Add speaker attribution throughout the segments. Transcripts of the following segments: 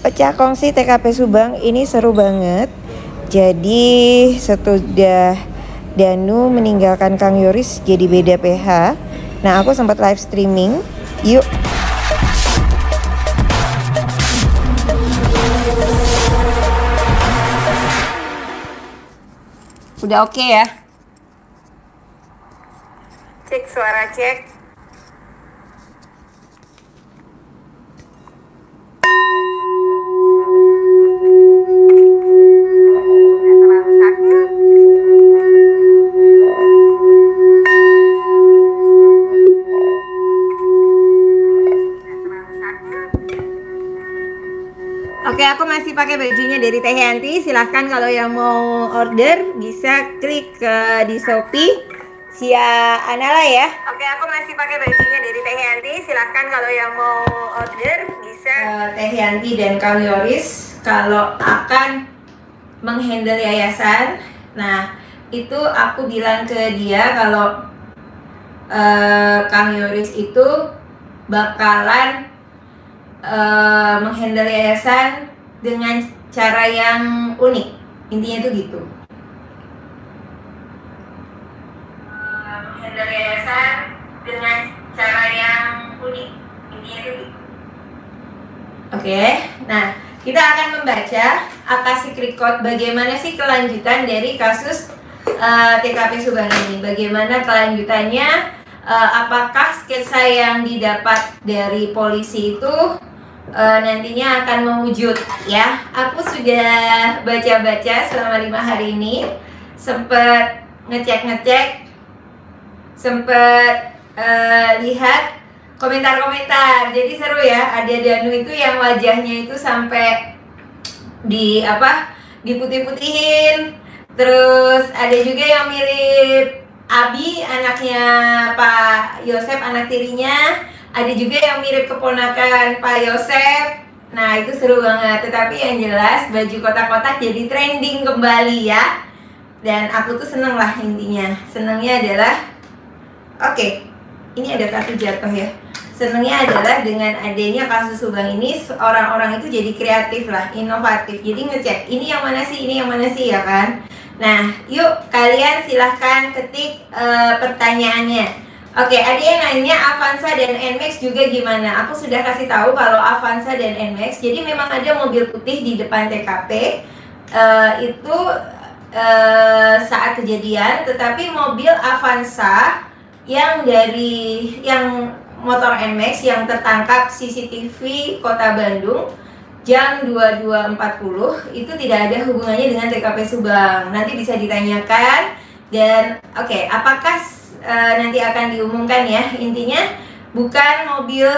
Speaker 1: Pecah kongsi TKP Subang ini seru banget. Jadi sesudah Danu meninggalkan Kang Yoris jadi beda PH. Nah, aku sempat live streaming. Yuk. Udah oke ya? Cek suara cek. Oke, aku masih pakai bajunya dari Teh Yanti. Silahkan kalau yang mau order bisa klik di Shopee Sia Anala ya. Oke, aku masih pakai bajunya dari Teh Yanti. Silahkan kalau yang mau order bisa Teh Yanti dan Kang Yoris kalau akan menghandle yayasan. Nah, itu aku bilang ke dia kalau Kang Yoris itu bakalan menghandle yayasan dengan cara yang unik. Intinya itu gitu. Menghandle yayasan dengan cara yang unik. Intinya itu gitu. Oke, nah kita akan membaca akasik record bagaimana sih kelanjutan dari kasus TKP Subang ini. Bagaimana kelanjutannya, apakah sketsa yang didapat dari polisi itu nantinya akan mewujud ya. Aku sudah baca-baca selama 5 hari ini, sempet ngecek, sempet lihat komentar-komentar. Jadi seru ya, ada Danu itu yang wajahnya itu sampai diputih-putihin. Terus ada juga yang mirip Abi, anaknya Pak Yosep, anak tirinya. Ada juga yang mirip keponakan Pak Yosep. Nah, itu seru banget. Tetapi yang jelas baju kotak-kotak jadi trending kembali ya. Dan aku tuh seneng lah intinya. Senengnya adalah oke, ini ada kartu jatuh ya. Senengnya adalah dengan adanya kasus Subang ini, orang-orang itu jadi kreatif lah, inovatif. Jadi ngecek, ini yang mana sih ya kan. Nah, yuk kalian silahkan ketik pertanyaannya. Oke, ada yang nanya Avanza dan NMAX juga gimana? Aku sudah kasih tahu kalau Avanza dan NMAX. Jadi memang ada mobil putih di depan TKP. Itu saat kejadian, tetapi mobil Avanza yang motor NMAX yang tertangkap CCTV Kota Bandung jam 22.40 itu tidak ada hubungannya dengan TKP Subang. Nanti bisa ditanyakan. Dan oke, apakah nanti akan diumumkan ya. Intinya bukan mobil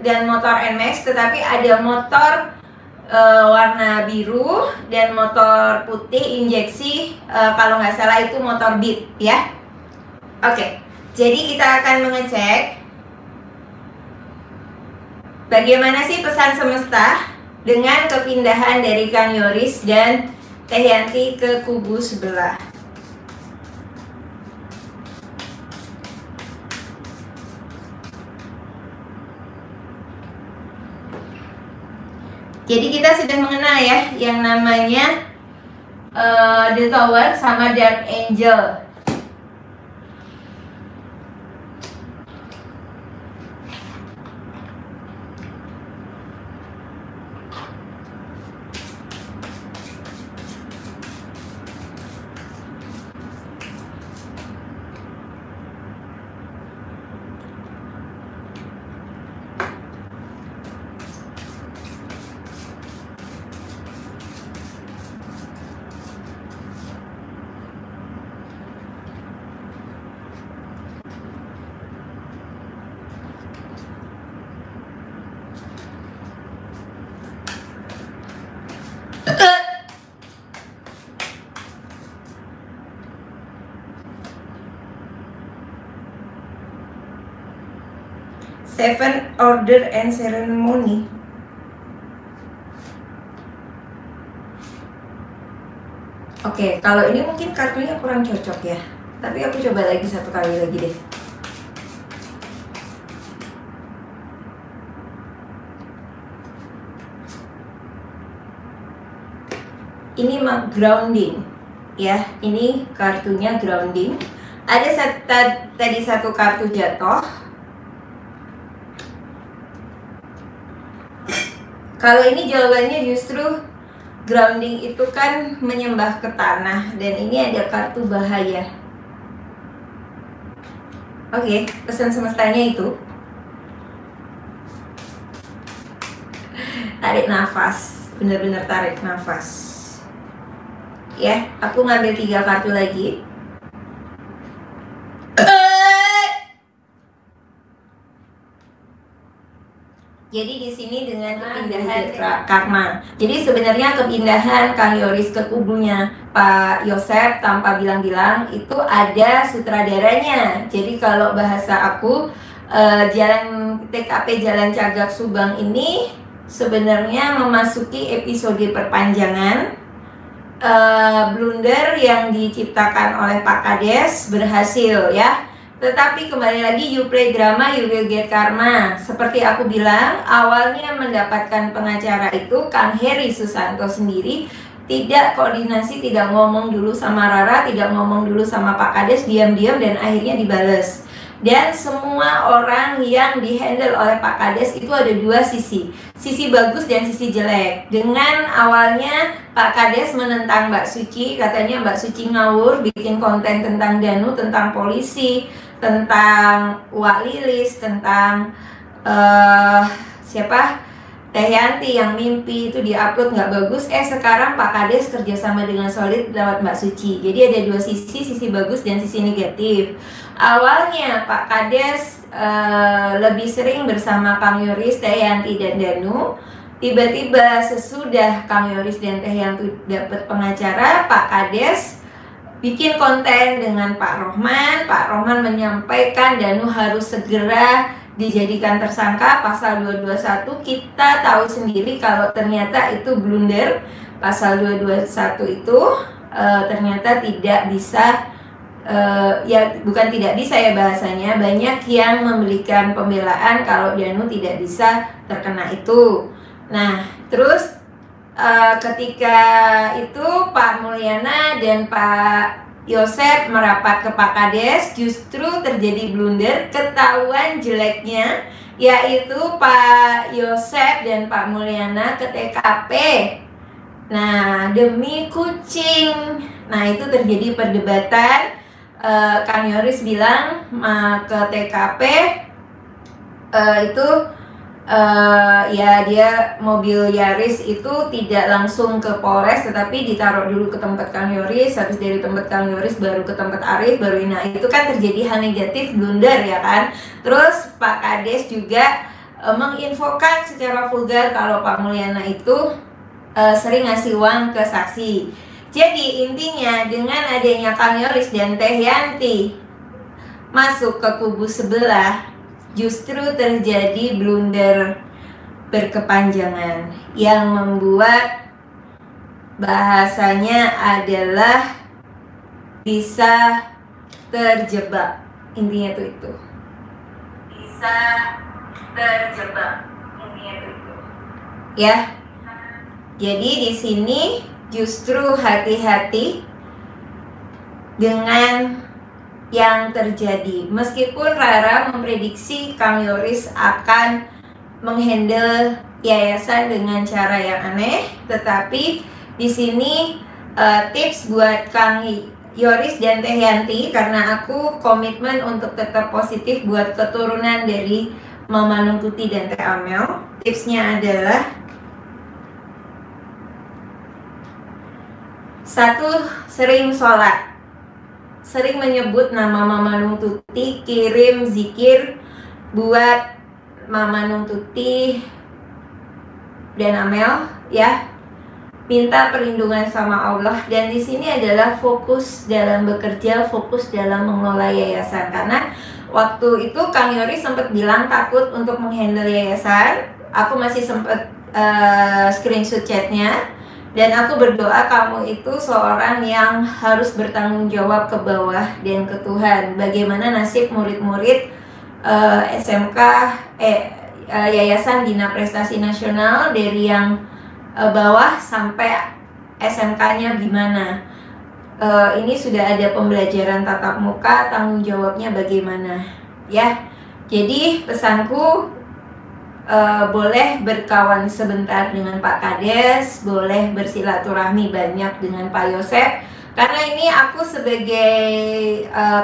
Speaker 1: dan motor NMAX, tetapi ada motor warna biru dan motor putih injeksi, kalau nggak salah itu motor Beat ya. Oke, jadi kita akan mengecek bagaimana sih pesan semesta dengan kepindahan dari Kang Yoris dan Teh Yanti ke kubu sebelah. Jadi kita sudah mengenal ya yang namanya The Tower sama Dark Angel. Seven Order and Ceremony. Oke, kalau ini mungkin kartunya kurang cocok ya. Tapi aku coba lagi satu kali lagi deh. ini grounding ya, ini kartunya grounding. Ada tadi satu kartu jatuh. Kalau ini jawabannya justru grounding itu kan menyembah ke tanah, dan ini ada kartu bahaya. Oke, pesan semestanya itu tarik nafas, benar-benar tarik nafas. Ya, aku ngambil 3 kartu lagi. Jadi di sini dengan kepindahan karma. Jadi sebenarnya kepindahan Kang Yoris ke kubunya Pak Yosep tanpa bilang-bilang itu ada sutradaranya. Jadi kalau bahasa aku jalan TKP Jalan Cagak Subang ini sebenarnya memasuki episode perpanjangan. Blunder yang diciptakan oleh Pak Kades berhasil ya. Tetapi kembali lagi, you play drama, you will get karma. Seperti aku bilang, awalnya mendapatkan pengacara itu Kang Heri Susanto sendiri tidak koordinasi, tidak ngomong dulu sama Rara, tidak ngomong dulu sama Pak Kades, diam-diam dan akhirnya dibales. Dan semua orang yang dihandle oleh Pak Kades itu ada 2 sisi bagus dan sisi jelek. Dengan awalnya Pak Kades menentang Mbak Suci, katanya Mbak Suci ngawur, bikin konten tentang Danu, tentang polisi, tentang Wak Lilis, tentang siapa, Teh Yanti yang mimpi itu diupload nggak bagus. Sekarang Pak Kades kerjasama dengan Solid lewat Mbak Suci. Jadi ada 2 sisi bagus dan sisi negatif. Awalnya Pak Kades lebih sering bersama Kang Yoris, Teh Yanti dan Danu. Tiba-tiba sesudah Kang Yoris dan Teh Yanti dapat pengacara, Pak Kades bikin konten dengan Pak Rohman. Pak Rohman menyampaikan Danu harus segera dijadikan tersangka pasal 221. Kita tahu sendiri kalau ternyata itu blunder. Pasal 221 itu ternyata tidak bisa, ya bukan tidak bisa ya bahasanya, banyak yang memberikan pembelaan kalau Danu tidak bisa terkena itu. Nah terus ketika itu Pak Mulyana dan Pak Yosep merapat ke Pak Kades, justru terjadi blunder, ketahuan jeleknya, yaitu Pak Yosep dan Pak Mulyana ke TKP. Nah demi kucing. Nah itu terjadi perdebatan. Kang Yoris bilang ke TKP itu ya dia mobil Yaris itu tidak langsung ke Polres, tetapi ditaruh dulu ke tempat Kang Yoris. Habis dari tempat Kang Yoris baru ke tempat Arif, baru ini. Nah itu kan terjadi hal negatif, blunder ya kan. Terus Pak Kades juga menginfokan secara vulgar kalau Pak Mulyana itu sering ngasih uang ke saksi. Jadi intinya dengan adanya Kang Yoris dan Teh Yanti masuk ke kubu sebelah, justru terjadi blunder berkepanjangan yang membuat bahasanya adalah bisa terjebak. Intinya itu bisa terjebak, intinya itu ya. Jadi di sini justru hati-hati dengan yang terjadi. Meskipun Rara memprediksi Kang Yoris akan menghandle yayasan dengan cara yang aneh, tetapi di sini tips buat Kang Yoris dan Teh Yanti, karena aku komitmen untuk tetap positif buat keturunan dari Mama Nungtuti dan Teh Amel. Tipsnya adalah 1, sering sholat, sering menyebut nama Mama Nungtuti, kirim zikir buat Mama Nungtuti dan Amel ya. Minta perlindungan sama Allah, dan di sini adalah fokus dalam bekerja, fokus dalam mengelola yayasan. Karena waktu itu Kang Yoris sempat bilang takut untuk menghandle yayasan. Aku masih sempat screenshot chatnya. Dan aku berdoa kamu itu seorang yang harus bertanggung jawab ke bawah dan ke Tuhan. Bagaimana nasib murid-murid SMK Yayasan Bina Prestasi Nasional dari yang bawah sampai SMK-nya gimana. Ini sudah ada pembelajaran tatap muka, tanggung jawabnya bagaimana ya. Jadi pesanku, boleh berkawan sebentar dengan Pak Kades, boleh bersilaturahmi banyak dengan Pak Yosep, karena ini aku sebagai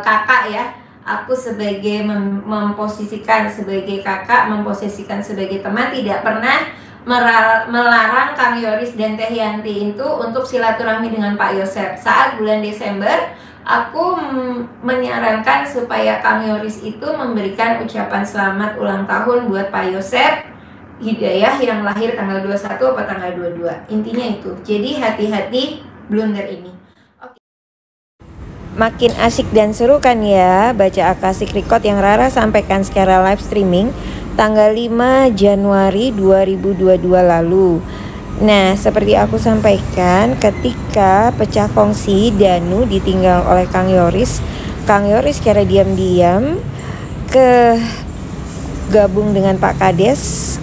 Speaker 1: kakak ya, aku sebagai memposisikan sebagai kakak, memposisikan sebagai teman, tidak pernah melarang Kang Yoris dan Teh Yanti itu untuk silaturahmi dengan Pak Yosep. Saat bulan Desember, aku menyarankan supaya Kang Yoris itu memberikan ucapan selamat ulang tahun buat Pak Yosep Hidayah yang lahir tanggal 21 atau tanggal 22. Intinya itu. Jadi hati-hati blunder ini. Oke. Makin asik dan seru kan ya baca Akashic Record yang Rara sampaikan secara live streaming tanggal 5 Januari 2022 lalu. Nah, seperti aku sampaikan, ketika pecah kongsi Danu ditinggal oleh Kang Yoris secara diam-diam gabung dengan Pak Kades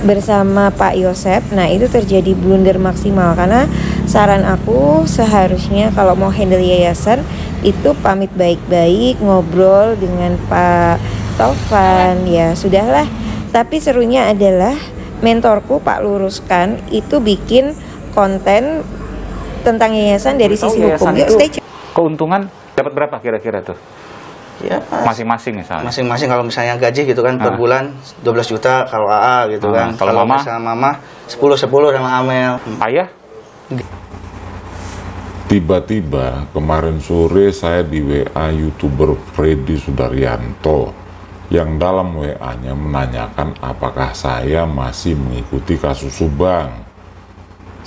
Speaker 1: bersama Pak Yosep. Nah, itu terjadi blunder maksimal, karena saran aku seharusnya kalau mau handle yayasan itu pamit baik-baik, ngobrol dengan Pak Taufan, ya sudahlah. Tapi serunya adalah mentorku Pak Luruskan itu bikin konten tentang yayasan dari sisi hukum. Yuk stay tune.
Speaker 2: Keuntungan dapat berapa kira-kira tuh?
Speaker 3: Ya,
Speaker 2: masing-masing misalnya.
Speaker 3: Masing-masing kalau misalnya gaji gitu kan per bulan 12 juta kalau AA gitu kan.
Speaker 2: Kalau mama
Speaker 3: sama mama 10 sama Amel.
Speaker 2: Ayah?
Speaker 4: Tiba-tiba kemarin sore saya di WA YouTuber Freddy Sudaryanto yang dalam WA-nya menanyakan apakah saya masih mengikuti kasus Subang.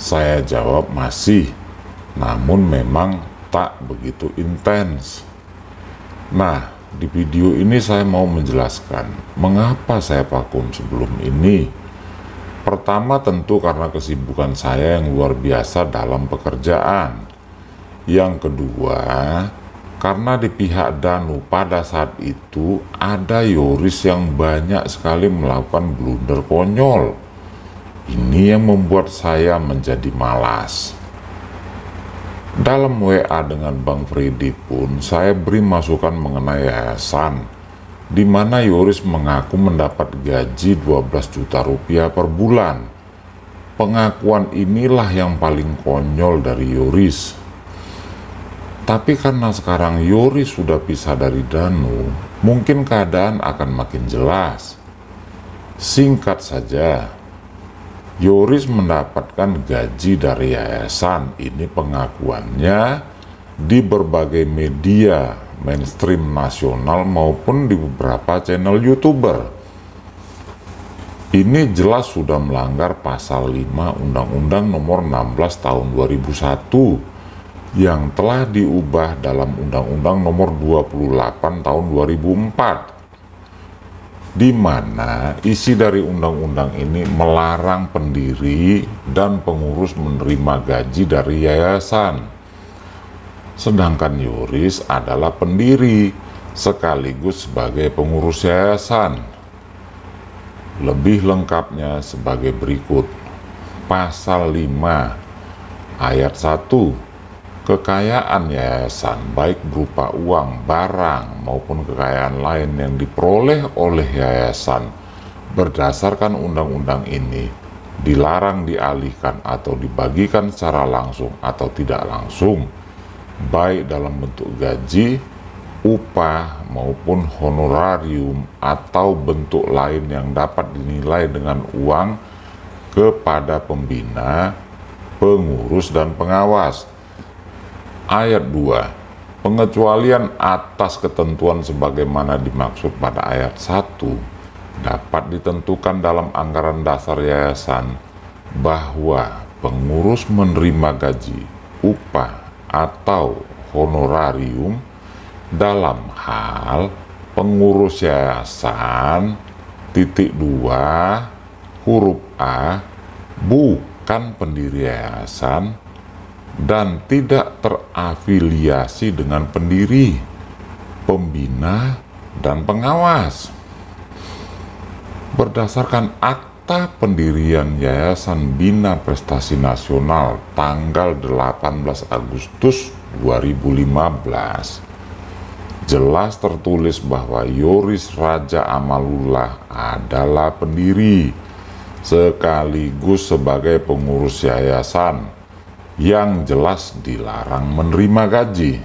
Speaker 4: Saya jawab masih, namun memang tak begitu intens. Nah, di video ini saya mau menjelaskan mengapa saya vakum sebelum ini. Pertama tentu karena kesibukan saya yang luar biasa dalam pekerjaan. Yang kedua, karena di pihak Danu pada saat itu ada Yoris yang banyak sekali melakukan blunder konyol. Ini yang membuat saya menjadi malas. Dalam WA dengan Bang Freddy pun saya beri masukan mengenai yayasan, di mana Yoris mengaku mendapat gaji 12 juta rupiah per bulan. Pengakuan inilah yang paling konyol dari Yoris. Tapi karena sekarang Yoris sudah pisah dari Danu, mungkin keadaan akan makin jelas. Singkat saja, Yoris mendapatkan gaji dari yayasan. Ini pengakuannya di berbagai media mainstream nasional maupun di beberapa channel YouTuber. Ini jelas sudah melanggar pasal 5 Undang-Undang Nomor 16 Tahun 2001 yang telah diubah dalam Undang-Undang Nomor 28 Tahun 2004, di mana isi dari undang-undang ini melarang pendiri dan pengurus menerima gaji dari yayasan. Sedangkan Yoris adalah pendiri sekaligus sebagai pengurus yayasan. Lebih lengkapnya sebagai berikut. Pasal 5 ayat 1, kekayaan yayasan baik berupa uang, barang maupun kekayaan lain yang diperoleh oleh yayasan berdasarkan undang-undang ini dilarang dialihkan atau dibagikan secara langsung atau tidak langsung, baik dalam bentuk gaji, upah maupun honorarium atau bentuk lain yang dapat dinilai dengan uang kepada pembina, pengurus dan pengawas. Ayat 2, pengecualian atas ketentuan sebagaimana dimaksud pada ayat 1 dapat ditentukan dalam anggaran dasar yayasan bahwa pengurus menerima gaji, upah, atau honorarium dalam hal pengurus yayasan, titik 2, huruf A, bukan pendiri yayasan, dan tidak terafiliasi dengan pendiri, pembina, dan pengawas. Berdasarkan akta Akta pendirian Yayasan Bina Prestasi Nasional tanggal 18 Agustus 2015 jelas tertulis bahwa Yoris Raja Amalullah adalah pendiri sekaligus sebagai pengurus yayasan yang jelas dilarang menerima gaji.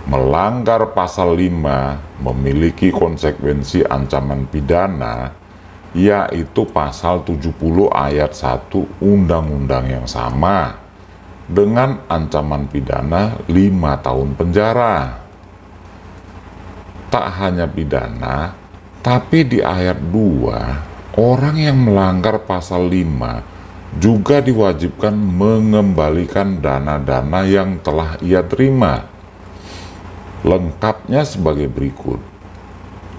Speaker 4: Melanggar pasal 5 memiliki konsekuensi ancaman pidana, yaitu pasal 70 ayat 1 undang-undang yang sama dengan ancaman pidana 5 tahun penjara. Tak hanya pidana, tapi di ayat 2, orang yang melanggar pasal 5 juga diwajibkan mengembalikan dana-dana yang telah ia terima. Lengkapnya sebagai berikut.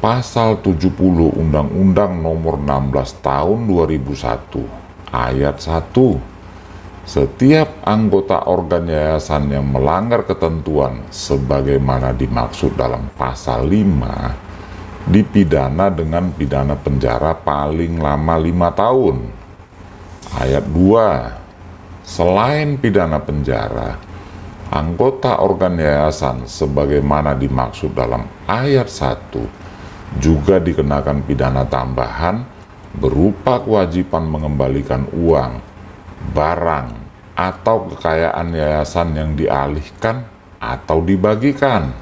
Speaker 4: Pasal 70 Undang-Undang Nomor 16 Tahun 2001 Ayat 1. Setiap anggota organ yayasan yang melanggar ketentuan sebagaimana dimaksud dalam pasal 5 dipidana dengan pidana penjara paling lama 5 tahun. Ayat 2. Selain pidana penjara, anggota organ yayasan sebagaimana dimaksud dalam ayat 1 juga dikenakan pidana tambahan berupa kewajiban mengembalikan uang, barang, atau kekayaan yayasan yang dialihkan atau dibagikan.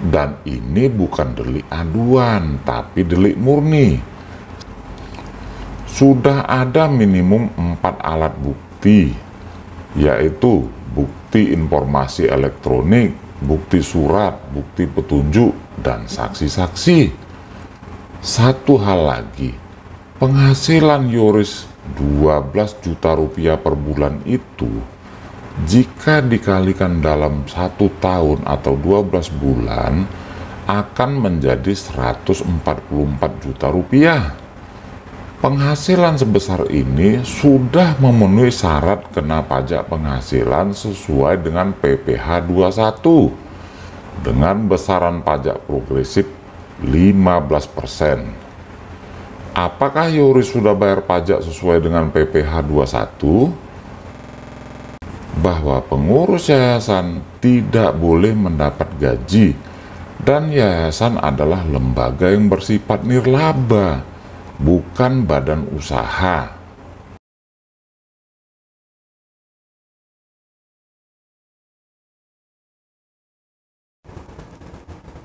Speaker 4: Dan ini bukan delik aduan, tapi delik murni. Sudah ada minimum 4 alat bukti, yaitu bukti informasi elektronik, bukti surat, bukti petunjuk, dan saksi-saksi. Satu hal lagi, penghasilan Yoris 12 juta rupiah per bulan itu jika dikalikan dalam 1 tahun atau 12 bulan akan menjadi 144 juta rupiah. Penghasilan sebesar ini sudah memenuhi syarat kena pajak penghasilan sesuai dengan PPh 21 dengan besaran pajak progresif 15%. Apakah Yoris sudah bayar pajak sesuai dengan PPh 21? Bahwa pengurus yayasan tidak boleh mendapat gaji dan yayasan adalah lembaga yang bersifat nirlaba, bukan badan usaha.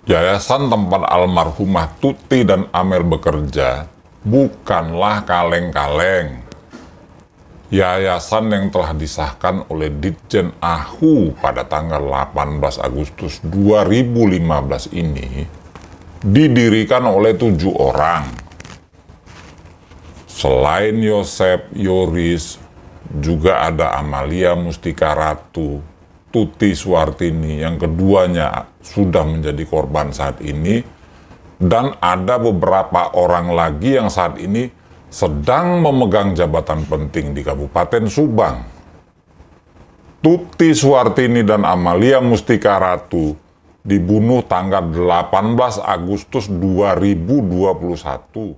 Speaker 4: Yayasan tempat almarhumah Tuti dan Amel bekerja bukanlah kaleng-kaleng. Yayasan yang telah disahkan oleh Ditjen AHU pada tanggal 18 Agustus 2015 ini didirikan oleh 7 orang. Selain Yosep, Yoris, juga ada Amalia Mustika Ratu, Tuti Suwartini yang keduanya sudah menjadi korban saat ini, dan ada beberapa orang lagi yang saat ini sedang memegang jabatan penting di Kabupaten Subang. Tuti Suwartini dan Amalia Mustika Ratu dibunuh tanggal 18 Agustus 2021.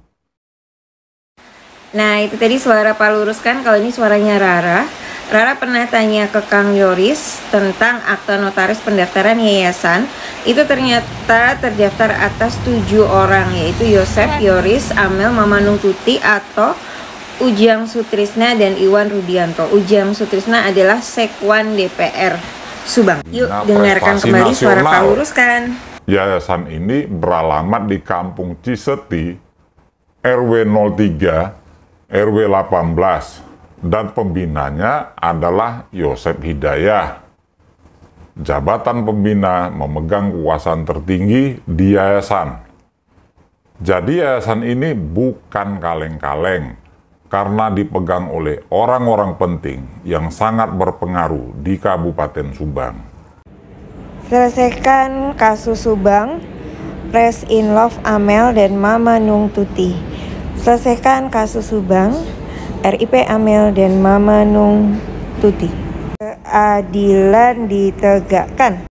Speaker 1: Nah, itu tadi suara Pak luruskan, kalau ini suaranya Rara. Rara pernah tanya ke Kang Yoris tentang akta notaris pendaftaran yayasan. Itu ternyata terdaftar atas 7 orang, yaitu Yosep, Yoris, Amel, Mama Nung Tuti atau Ujang Sutrisna dan Iwan Rudianto. Ujang Sutrisna adalah Sekwan DPR Subang. Yuk dengarkan kembali suara Pak luruskan.
Speaker 4: Yayasan ini beralamat di Kampung Ciseti, RW 03, RW 18. Dan pembinanya adalah Yosep Hidayah. Jabatan pembina memegang kekuasaan tertinggi di yayasan. Jadi yayasan ini bukan kaleng-kaleng karena dipegang oleh orang-orang penting yang sangat berpengaruh di Kabupaten Subang.
Speaker 1: Selesaikan kasus Subang, Press in Love Amel dan Mama Nung Tuti. Selesaikan kasus Subang, RIP Amel dan Mama Nung Tuti. Keadilan ditegakkan.